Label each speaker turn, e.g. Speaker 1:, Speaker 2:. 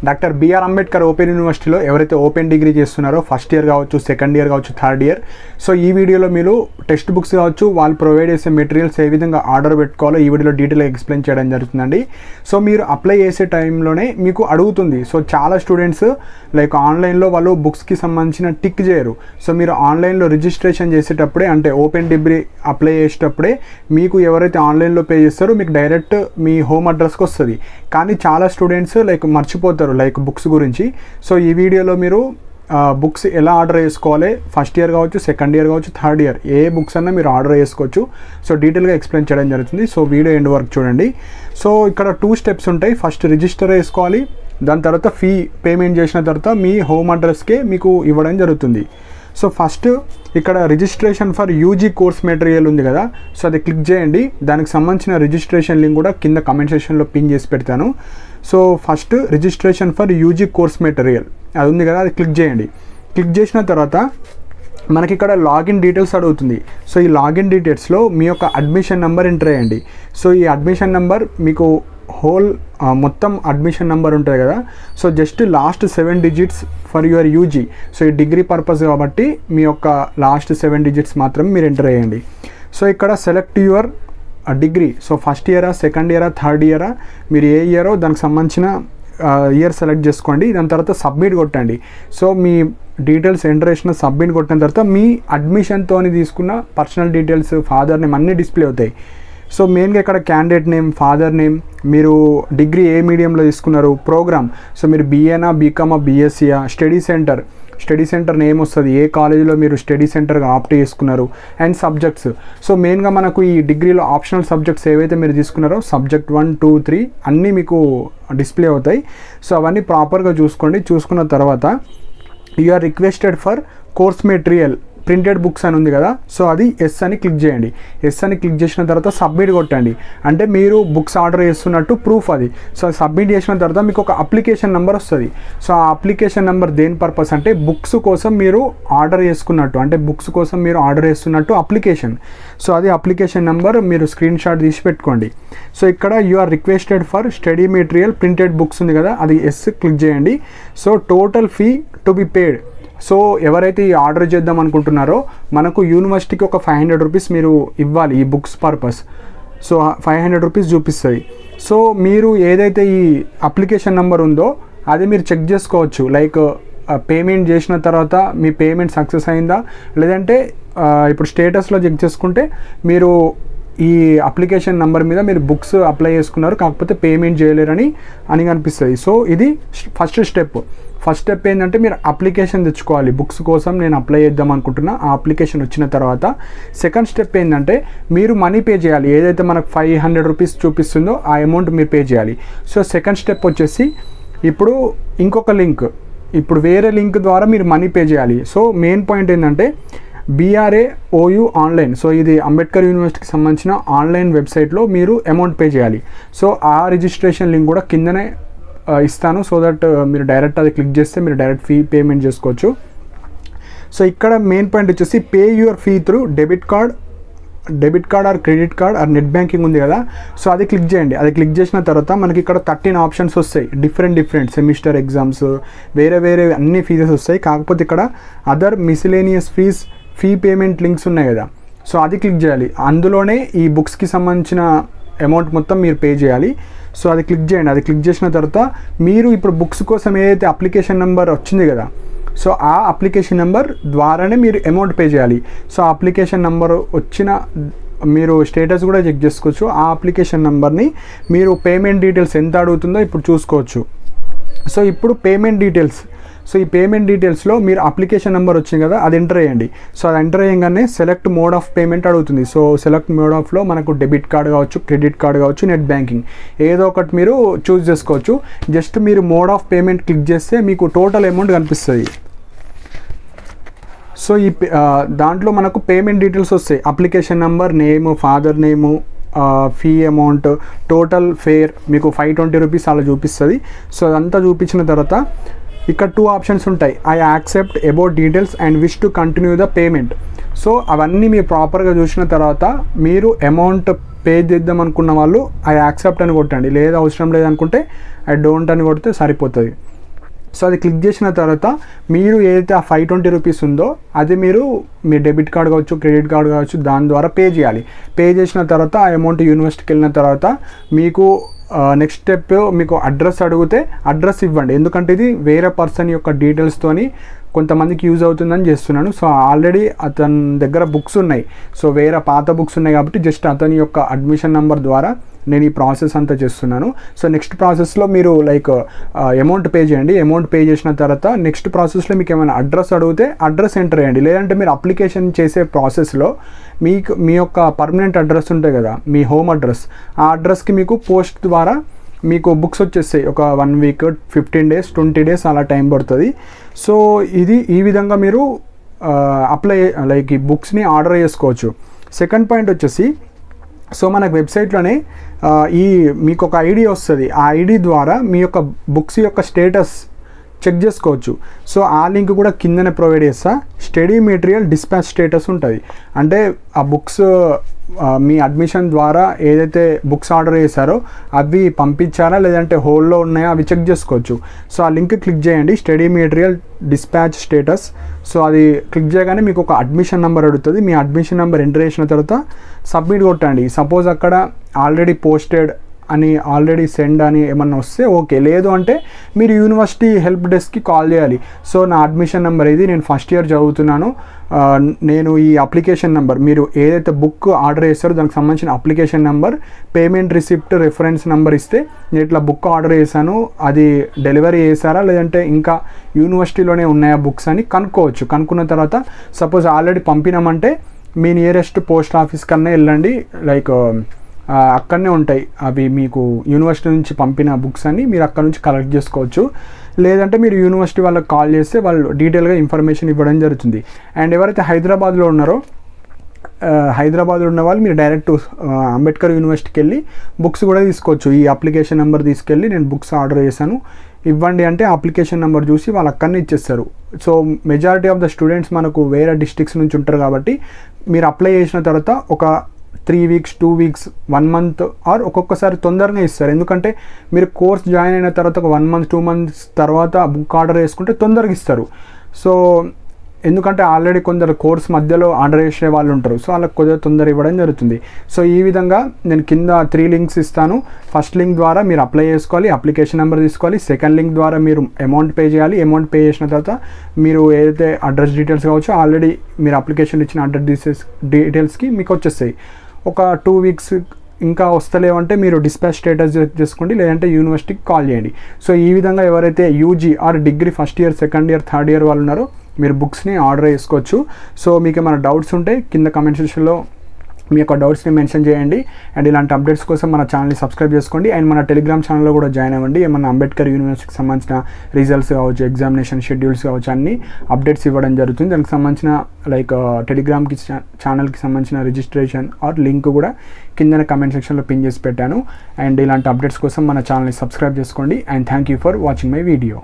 Speaker 1: Doctor BR Ambedkar open యూనివర్సిటీలో ఎవరైతే open degree చేస్తున్నారో ఫస్ట్ ఇయర్ కావచ్చు, సెకండ్ ఇయర్ కావచ్చు, థర్డ్ ఇయర్, సో ఈ వీడియోలో మీరు టెక్స్ట్ బుక్స్ కావచ్చు, వాళ్ళు ప్రొవైడ్ చేసే మెటీరియల్స్ ఏ విధంగా ఆర్డర్ పెట్టుకోవాలో ఈ వీడియోలో డీటెయిల్గా ఎక్స్ప్లెయిన్ చేయడం జరుగుతుందండి. సో మీరు అప్లై చేసే టైంలోనే మీకు అడుగుతుంది. సో చాలా స్టూడెంట్స్ లైక్ ఆన్లైన్లో వాళ్ళు బుక్స్కి సంబంధించిన టిక్ చేయరు. సో మీరు ఆన్లైన్లో రిజిస్ట్రేషన్ చేసేటప్పుడే, అంటే ఓపెన్ డిగ్రీ అప్లై చేసేటప్పుడే మీకు ఎవరైతే ఆన్లైన్లో పే చేస్తారో మీకు డైరెక్ట్ మీ హోమ్ అడ్రస్కి వస్తుంది. కానీ చాలా స్టూడెంట్స్ లైక్ మర్చిపోతారు లైక్ బుక్స్ గురించి. సో ఈ వీడియోలో మీరు బుక్స్ ఎలా ఆర్డర్ చేసుకోవాలి, ఫస్ట్ ఇయర్ కావచ్చు, సెకండ్ ఇయర్ కావచ్చు, థర్డ్ ఇయర్ ఏ బుక్స్ అన్నా మీరు ఆర్డర్ చేసుకోవచ్చు. సో డీటెయిల్గా ఎక్స్ప్లెయిన్ చేయడం జరుగుతుంది. సో వీడియో ఎండ్ వరకు చూడండి. సో ఇక్కడ 2 స్టెప్స్ ఉంటాయి. ఫస్ట్ రిజిస్టర్ చేసుకోవాలి, దాని తర్వాత ఫీ పేమెంట్ చేసిన తర్వాత మీ హోమ్ అడ్రస్కే మీకు ఇవ్వడం జరుగుతుంది. సో ఫస్ట్ ఇక్కడ registration for UG course material ఉంది కదా, సో అది క్లిక్ చేయండి. దానికి సంబంధించిన రిజిస్ట్రేషన్ లింక్ కూడా కింద కమెంట్ సెక్షన్లో పిన్ చేసి పెడతాను. So first registration for UG course material అది ఉంది కదా, అది క్లిక్ చేయండి. క్లిక్ చేసిన తర్వాత మనకి ఇక్కడ లాగిన్ డీటెయిల్స్ అడుగుతుంది. సో ఈ లాగిన్ డీటెయిల్స్లో మీ యొక్క అడ్మిషన్ నెంబర్ ఎంటర్ చేయండి. సో ఈ అడ్మిషన్ నెంబర్ మీకు హోల్ మొత్తం అడ్మిషన్ నెంబర్ ఉంటుంది కదా, so just last 7 digits for your UG. So ఈ డిగ్రీ పర్పస్ కాబట్టి మీ యొక్క లాస్ట్ 7 డిజిట్స్ మాత్రం మీరు ఎంటర్ చేయండి. సో ఇక్కడ select your degree. So first ఇయరా, సెకండ్ ఇయరా, థర్డ్ ఇయరా, మీరు ఏ ఇయరో దానికి సంబంధించిన ఇయర్ సెలెక్ట్ చేసుకోండి. దాని తర్వాత సబ్మిట్ కొట్టండి. సో మీ డీటెయిల్స్ ఎంటర్ చేసిన సబ్మిట్ కొట్టిన తర్వాత మీ అడ్మిషన్తో తీసుకున్న పర్సనల్ డీటెయిల్స్, ఫాదర్ నేమ్ అన్నీ డిస్ప్లే అవుతాయి. సో మెయిన్గా ఇక్కడ క్యాండిడేట్ నేమ్, ఫాదర్ నేమ్, మీరు డిగ్రీ ఏ మీడియంలో తీసుకున్నారు, ప్రోగ్రామ్, సో మీరు బీఏనా, బీకామా, బీఎస్సీయా, స్టడీ సెంటర్ నేమ్ వస్తుంది, ఏ కాలేజీలో మీరు స్టడీ సెంటర్గా ఆప్ట్ చేసుకున్నారు, అండ్ సబ్జెక్ట్స్. సో మెయిన్గా మనకు ఈ డిగ్రీలో ఆప్షనల్ సబ్జెక్ట్స్ ఏవైతే మీరు తీసుకున్నారో సబ్జెక్ట్ 1, 2, 3 అన్నీ మీకు డిస్ప్లే అవుతాయి. సో అవన్నీ ప్రాపర్గా చూసుకోండి. చూసుకున్న తర్వాత you are requested for course material printed books అని ఉంది కదా, సో అది ఎస్ అని క్లిక్ చేయండి. ఎస్ అని క్లిక్ చేసిన తర్వాత సబ్మిట్ కొట్టండి. అంటే మీరు బుక్స్ ఆర్డర్ చేస్తున్నట్టు ప్రూఫ్ అది. సో సబ్మిట్ చేసిన తర్వాత మీకు ఒక అప్లికేషన్ నెంబర్ వస్తుంది. సో ఆ అప్లికేషన్ నెంబర్ దేని పర్పస్ అంటే బుక్స్ కోసం మీరు ఆర్డర్ చేసుకున్నట్టు, అంటే బుక్స్ కోసం మీరు ఆర్డర్ చేస్తున్నట్టు అప్లికేషన్. సో అది అప్లికేషన్ నెంబర్ మీరు స్క్రీన్ షాట్ తీసి పెట్టుకోండి. సో ఇక్కడ you are requested for study material printed books ఉంది కదా, అది ఎస్ క్లిక్ చేయండి. So total fee to be paid. So ఎవరైతే ఈ ఆర్డర్ చేద్దాం అనుకుంటున్నారో మనకు యూనివర్సిటీకి ఒక 500 రూపీస్ మీరు ఇవ్వాలి ఈ బుక్స్ పర్పస్. సో 500 రూపీస్ చూపిస్తుంది. సో మీరు ఏదైతే ఈ అప్లికేషన్ నెంబర్ ఉందో అది మీరు చెక్ చేసుకోవచ్చు. లైక్ పేమెంట్ చేసిన తర్వాత మీ పేమెంట్ సక్సెస్ అయిందా, లేదంటే ఇప్పుడు స్టేటస్లో చెక్ చేసుకుంటే మీరు ఈ అప్లికేషన్ నెంబర్ మీద మీరు బుక్స్ అప్లై చేసుకున్నారు, కాకపోతే పేమెంట్ చేయలేరని కనిపిస్తుంది. సో ఇది ఫస్ట్ స్టెప్ ఏంటంటే మీరు అప్లికేషన్ తెచ్చుకోవాలి. బుక్స్ కోసం నేను అప్లై చేద్దాం అనుకుంటున్నా, ఆ అప్లికేషన్ వచ్చిన తర్వాత సెకండ్ స్టెప్ ఏంటంటే మీరు మనీ పే చేయాలి. ఏదైతే మనకు 500 రూపీస్ చూపిస్తుందో ఆ అమౌంట్ మీరు పే చేయాలి. సో సెకండ్ స్టెప్ వచ్చేసి ఇప్పుడు ఇంకొక లింక్, ఇప్పుడు వేరే లింక్ ద్వారా మీరు మనీ పే చేయాలి. సో మెయిన్ పాయింట్ ఏంటంటే BRAOU ఆన్లైన్. సో ఇది అంబేద్కర్ యూనివర్సిటీకి సంబంధించిన ఆన్లైన్ వెబ్సైట్లో మీరు అమౌంట్ పే చేయాలి. సో ఆ రిజిస్ట్రేషన్ లింక్ కూడా కిందనే ఇస్తాను. సో దట్ మీరు డైరెక్ట్ అది క్లిక్ చేస్తే మీరు డైరెక్ట్ ఫీ పేమెంట్ చేసుకోవచ్చు. సో ఇక్కడ మెయిన్ పాయింట్ వచ్చేసి pay your fee through debit card or credit card or net banking ఉంది కదా, సో అది క్లిక్ చేయండి. అది క్లిక్ చేసిన తర్వాత మనకి ఇక్కడ 13 ఆప్షన్స్ వస్తాయి. డిఫరెంట్ సెమిస్టర్ ఎగ్జామ్స్, వేరే అన్ని ఫీజెస్ వస్తాయి. కాకపోతే ఇక్కడ other miscellaneous fee payment links ఉన్నాయి కదా, సో అది క్లిక్ చేయాలి. అందులోనే ఈ బుక్స్కి సంబంధించిన అమౌంట్ మొత్తం మీరు పే చేయాలి. సో అది క్లిక్ చేయండి. అది క్లిక్ చేసిన తర్వాత మీరు ఇప్పుడు బుక్స్ కోసం ఏదైతే అప్లికేషన్ నెంబర్ వచ్చింది కదా, సో ఆ అప్లికేషన్ నెంబర్ ద్వారానే మీరు అమౌంట్ పే చేయాలి. సో ఆ అప్లికేషన్ నెంబర్ వచ్చిన మీరు స్టేటస్ కూడా చెక్ చేసుకోవచ్చు. ఆ అప్లికేషన్ నెంబర్ని మీరు పేమెంట్ డీటెయిల్స్ ఎంత అడుగుతుందో ఇప్పుడు చూసుకోవచ్చు. సో ఇప్పుడు పేమెంట్ డీటెయిల్స్, సో ఈ పేమెంట్ డీటెయిల్స్లో మీరు అప్లికేషన్ నెంబర్ వచ్చింది కదా, అది ఎంటర్ చేయండి. సో అది ఎంటర్ చేయగానే సెలెక్ట్ మోడ్ ఆఫ్ పేమెంట్ అడుగుతుంది. సో సెలెక్ట్ మోడ్ ఆఫ్లో మనకు డెబిట్ కార్డ్ కావచ్చు, క్రెడిట్ కార్డ్ కావచ్చు, నెట్ బ్యాంకింగ్ ఏదో ఒకటి మీరు చూస్ చేసుకోవచ్చు. జస్ట్ మీరు మోడ్ ఆఫ్ పేమెంట్ క్లిక్ చేస్తే మీకు టోటల్ అమౌంట్ కనిపిస్తుంది. సో ఈ దాంట్లో మనకు పేమెంట్ డీటెయిల్స్ వస్తాయి. Application number, name, father name, fee amount, total fare మీకు 520 రూపీస్ అలా చూపిస్తుంది. సో అదంతా చూపించిన తర్వాత ఇక్కడ 2 ఆప్షన్స్ ఉంటాయి. I accept about details and wish to continue the payment. So అవన్నీ మీరు ప్రాపర్గా చూసిన తర్వాత మీరు అమౌంట్ పే చేద్దాం అనుకున్న వాళ్ళు ఐ యాక్సెప్ట్ అని కొట్టండి, లేదా అవసరం లేదనుకుంటే ఐ డోంట్ అని కొడితే సరిపోతుంది. సో అది క్లిక్ చేసిన తర్వాత మీరు ఏదైతే ఆ 520 రూపీస్ ఉందో అది మీరు మీ డెబిట్ కార్డ్ కావచ్చు, క్రెడిట్ కార్డ్ కావచ్చు, దాని ద్వారా పే చేయాలి. పే చేసిన తర్వాత ఆ అమౌంట్ యూనివర్సిటీకి వెళ్ళిన తర్వాత మీకు నెక్స్ట్ స్టెప్ మీకు అడ్రస్ అడిగితే అడ్రస్ ఇవ్వండి. ఎందుకంటే ఇది వేరే పర్సన్ యొక్క డీటెయిల్స్తోని కొంతమందికి యూజ్ అవుతుందని చేస్తున్నాను. సో ఆల్రెడీ అతని దగ్గర బుక్స్ ఉన్నాయి, సో వేరే పాత బుక్స్ ఉన్నాయి కాబట్టి జస్ట్ అతని యొక్క అడ్మిషన్ నెంబర్ ద్వారా నేను ఈ ప్రాసెస్ అంతా చేస్తున్నాను. సో నెక్స్ట్ ప్రాసెస్లో మీరు లైక్ అమౌంట్ పే చేయండి. అమౌంట్ పే చేసిన తర్వాత నెక్స్ట్ ప్రాసెస్లో మీకు ఏమైనా అడ్రస్ అడిగితే అడ్రస్ ఎంటర్ చేయండి. లేదంటే మీరు అప్లికేషన్ చేసే ప్రాసెస్లో మీ యొక్క పర్మనెంట్ అడ్రస్ ఉంటాయి కదా, మీ హోమ్ అడ్రస్, ఆ అడ్రస్కి మీకు పోస్ట్ ద్వారా మీకు బుక్స్ వచ్చేస్తాయి. ఒక 1 వీక్, 15 డేస్, 20 డేస్ అలా టైం పడుతుంది. సో ఈ విధంగా మీరు లైక్ ఈ బుక్స్ని ఆర్డర్ చేసుకోవచ్చు. సెకండ్ పాయింట్ వచ్చేసి, సో మనకు వెబ్సైట్లోనే మీకు ఒక ఐడి వస్తుంది. ఆ ఐడి ద్వారా మీ యొక్క బుక్స్ యొక్క స్టేటస్ చెక్ చేసుకోవచ్చు. సో ఆ లింక్ కూడా కిందనే ప్రొవైడ్ చేస్తా. స్టడీ మెటీరియల్ డిస్పాచ్ స్టేటస్ ఉంటుంది. అంటే ఆ బుక్స్ మీ అడ్మిషన్ ద్వారా ఏదైతే బుక్స్ ఆర్డర్ చేశారో అవి పంపించారా లేదంటే హోల్డ్లో ఉన్నాయా అవి చెక్ చేసుకోవచ్చు. సో ఆ లింక్ క్లిక్ చేయండి, study material dispatch status. So అది క్లిక్ చేయగానే మీకు ఒక అడ్మిషన్ నెంబర్ అడుగుతుంది. మీ అడ్మిషన్ నెంబర్ ఎంటర్ చేసిన తర్వాత సబ్మిట్ కొట్టండి. సపోజ్ అక్కడ ఆల్రెడీ పోస్టెడ్ అని, ఆల్రెడీ సెండ్ అని ఏమన్నా వస్తే ఓకే, లేదు అంటే మీరు యూనివర్సిటీ హెల్ప్ డెస్క్కి కాల్ చేయాలి. సో నా అడ్మిషన్ నెంబర్ ఇది, నేను ఫస్ట్ ఇయర్ చదువుతున్నాను, నేను ఈ అప్లికేషన్ నెంబర్, మీరు ఏదైతే బుక్ ఆర్డర్ చేస్తారో దానికి సంబంధించిన application number, payment receipt, reference number ఇస్తే నేను ఇట్లా బుక్ ఆర్డర్ చేశాను, అది డెలివరీ చేశారా లేదంటే ఇంకా యూనివర్సిటీలోనే ఉన్నాయా బుక్స్ అని కనుక్కోవచ్చు. కనుక్కున్న తర్వాత సపోజ్ ఆల్రెడీ పంపినామంటే మీ నియరెస్ట్ పోస్ట్ ఆఫీస్ కన్నా వెళ్ళండి, లైక్ అక్కడనే ఉంటాయి అవి, మీకు యూనివర్సిటీ నుంచి పంపిన బుక్స్ అని మీరు అక్కడ నుంచి కలెక్ట్ చేసుకోవచ్చు. లేదంటే మీరు యూనివర్సిటీ వాళ్ళకి కాల్ చేస్తే వాళ్ళు డీటెయిల్గా ఇన్ఫర్మేషన్ ఇవ్వడం జరుగుతుంది. అండ్ ఎవరైతే హైదరాబాద్లో ఉన్నారో, హైదరాబాద్లో ఉన్న వాళ్ళు మీరు డైరెక్ట్ అంబేద్కర్ యూనివర్సిటీకి వెళ్ళి బుక్స్ కూడా తీసుకోవచ్చు. ఈ అప్లికేషన్ నెంబర్ తీసుకెళ్ళి నేను బుక్స్ ఆర్డర్ చేశాను ఇవ్వండి అంటే అప్లికేషన్ నెంబర్ చూసి వాళ్ళు అక్కడనే ఇచ్చేస్తారు. So majority of the students మనకు వేరే డిస్ట్రిక్ట్స్ నుంచి ఉంటారు కాబట్టి మీరు అప్లై చేసిన తర్వాత ఒక 3 వీక్స్, 2 వీక్స్, 1 మంత్ ఆర్ ఒక్కొక్కసారి తొందరగా ఇస్తారు. ఎందుకంటే మీరు కోర్స్ జాయిన్ అయిన తర్వాత ఒక 1 మంత్, 2 మంత్స్ తర్వాత బుక్ ఆర్డర్ చేసుకుంటే తొందరగా ఇస్తారు. సో ఎందుకంటే ఆల్రెడీ కొందరు కోర్స్ మధ్యలో ఆర్డర్ చేసే వాళ్ళు ఉంటారు, సో వాళ్ళకి కొద్దిగా తొందర ఇవ్వడం జరుగుతుంది. సో ఈ విధంగా నేను కింద 3 లింక్స్ ఇస్తాను. ఫస్ట్ లింక్ ద్వారా మీరు అప్లై చేసుకోవాలి, అప్లికేషన్ నెంబర్ తీసుకోవాలి. సెకండ్ లింక్ ద్వారా మీరు అమౌంట్ పే చేయాలి. అమౌంట్ పే చేసిన తర్వాత మీరు ఏదైతే అడ్రస్ డీటెయిల్స్ కావచ్చు, ఆల్రెడీ మీరు అప్లికేషన్ ఇచ్చిన అడ్రస్ డీటెయిల్స్కి మీకు వచ్చేస్తాయి. ఒక 2 వీక్స్ ఇంకా వస్తలేవంటే మీరు డిస్పాచ్ స్టేటస్ చేసుకోండి, లేదంటే యూనివర్సిటీకి కాల్ చేయండి. సో ఈ విధంగా ఎవరైతే UG are degree first year, second year, third year వాళ్ళు ఉన్నారో మీరు బుక్స్ని ఆర్డర్ చేసుకోవచ్చు. సో మీకు ఏమైనా డౌట్స్ ఉంటే కింద కమెంట్ సెక్షన్లో మీ యొక్క డౌట్స్ని మెన్షన్ చేయండి. అండ్ ఇలాంటి అప్డేట్స్ కోసం మన ఛానల్ని సబ్స్క్రైబ్ చేసుకోండి. అండ్ మన టెలిగ్రామ్ ఛానల్లో కూడా జాయిన్ అవ్వండి. ఏమన్నా అంబేద్కర్ యూనివర్సిటీకి సంబంధించిన రిజల్ట్స్ కావచ్చు, ఎగ్జామినేషన్ షెడ్యూల్స్ కావచ్చు, అన్ని అప్డేట్స్ ఇవ్వడం జరుగుతుంది. దానికి సంబంధించిన లైక్ టెలిగ్రామ్కి ఛానల్కి సంబంధించిన రిజిస్ట్రేషన్ ఆర్ లింక్ కూడా కింద కమెంట్ సెక్షన్లో పిన్ చేసి పెట్టాను. అండ్ ఇలాంటి అప్డేట్స్ కోసం మన ఛానల్ని సబ్స్క్రైబ్ చేసుకోండి. And thank you for watching my video.